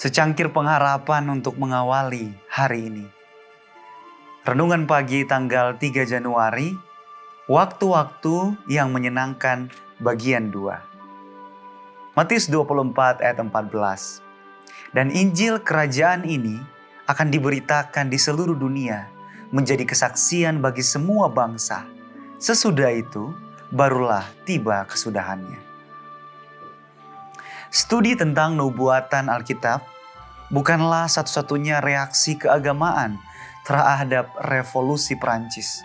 Secangkir pengharapan untuk mengawali hari ini. Renungan pagi tanggal 3 Januari, waktu-waktu yang menyenangkan bagian 2. Matius 24 ayat 14. Dan Injil kerajaan ini akan diberitakan di seluruh dunia menjadi kesaksian bagi semua bangsa. Sesudah itu barulah tiba kesudahannya. Studi tentang nubuatan Alkitab bukanlah satu-satunya reaksi keagamaan terhadap revolusi Prancis.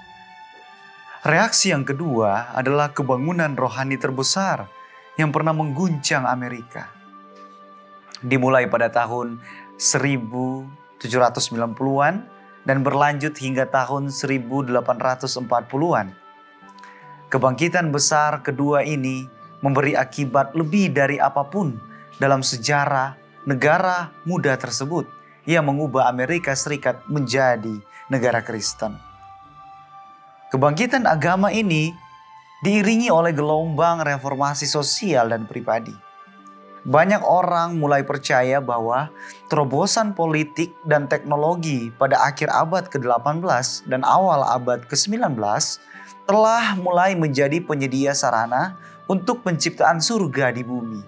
Reaksi yang kedua adalah kebangunan rohani terbesar yang pernah mengguncang Amerika. Dimulai pada tahun 1790-an dan berlanjut hingga tahun 1840-an. Kebangkitan besar kedua ini memberi akibat lebih dari apapun dalam sejarah negara muda tersebut. Ia mengubah Amerika Serikat menjadi negara Kristen. Kebangkitan agama ini diiringi oleh gelombang reformasi sosial dan pribadi. Banyak orang mulai percaya bahwa terobosan politik dan teknologi pada akhir abad ke-18 dan awal abad ke-19 telah mulai menjadi penyedia sarana untuk penciptaan surga di bumi.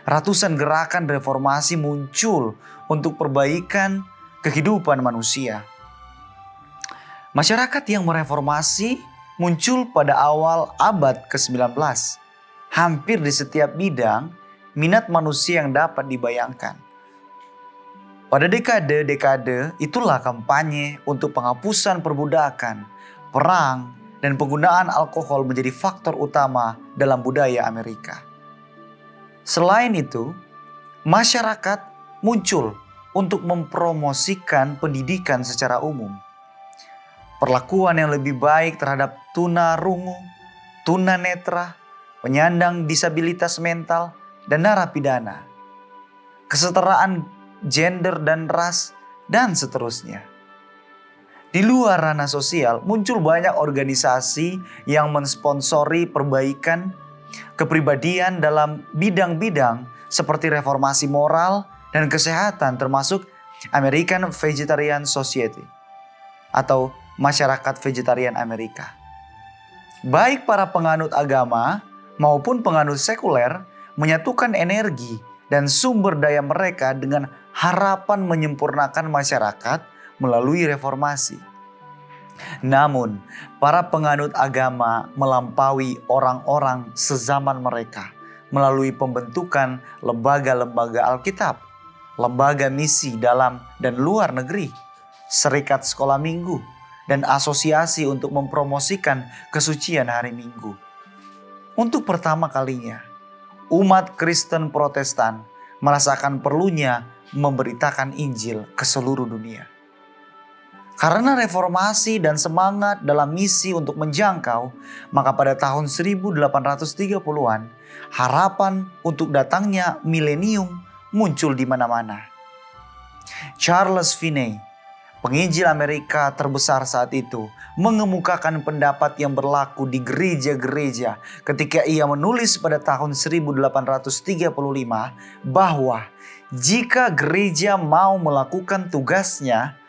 Ratusan gerakan reformasi muncul untuk perbaikan kehidupan manusia. Masyarakat yang mereformasi muncul pada awal abad ke-19. Hampir di setiap bidang, minat manusia yang dapat dibayangkan. Pada dekade-dekade itulah kampanye untuk penghapusan perbudakan, perang, dan penggunaan alkohol menjadi faktor utama dalam budaya Amerika. Selain itu, masyarakat muncul untuk mempromosikan pendidikan secara umum. Perlakuan yang lebih baik terhadap tunarungu, tunanetra, penyandang disabilitas mental, dan narapidana. Kesetaraan gender dan ras, dan seterusnya. Di luar ranah sosial, muncul banyak organisasi yang mensponsori perbaikan kepribadian dalam bidang-bidang seperti reformasi moral dan kesehatan, termasuk American Vegetarian Society atau Masyarakat Vegetarian Amerika. Baik para penganut agama maupun penganut sekuler menyatukan energi dan sumber daya mereka dengan harapan menyempurnakan masyarakat melalui reformasi. Namun, para penganut agama melampaui orang-orang sezaman mereka melalui pembentukan lembaga-lembaga Alkitab, lembaga misi dalam dan luar negeri, serikat sekolah minggu, dan asosiasi untuk mempromosikan kesucian hari Minggu. Untuk pertama kalinya, umat Kristen Protestan merasakan perlunya memberitakan Injil ke seluruh dunia. Karena reformasi dan semangat dalam misi untuk menjangkau, maka pada tahun 1830-an, harapan untuk datangnya milenium muncul di mana-mana. Charles Finney, penginjil Amerika terbesar saat itu, mengemukakan pendapat yang berlaku di gereja-gereja ketika ia menulis pada tahun 1835 bahwa jika gereja mau melakukan tugasnya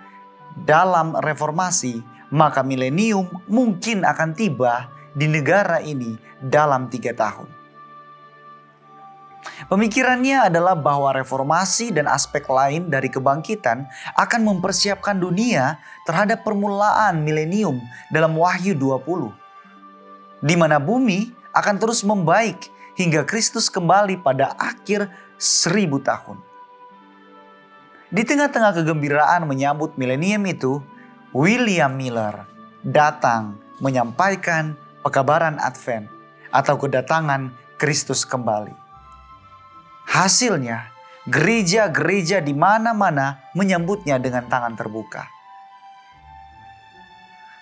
dalam reformasi, maka milenium mungkin akan tiba di negara ini dalam 3 tahun. Pemikirannya adalah bahwa reformasi dan aspek lain dari kebangkitan akan mempersiapkan dunia terhadap permulaan milenium dalam Wahyu 20, di mana bumi akan terus membaik hingga Kristus kembali pada akhir 1000 tahun. Di tengah-tengah kegembiraan menyambut milenium itu, William Miller datang menyampaikan pekabaran Advent atau kedatangan Kristus kembali. Hasilnya, gereja-gereja di mana-mana menyambutnya dengan tangan terbuka.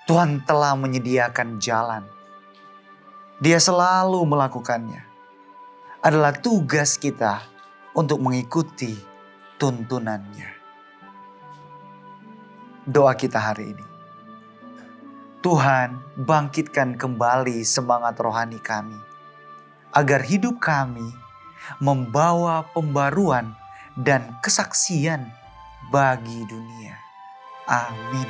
Tuhan telah menyediakan jalan. Dia selalu melakukannya. Adalah tugas kita untuk mengikuti tuntunannya. Doa kita hari ini. Tuhan, bangkitkan kembali semangat rohani kami, agar hidup kami membawa pembaruan dan kesaksian bagi dunia. Amin.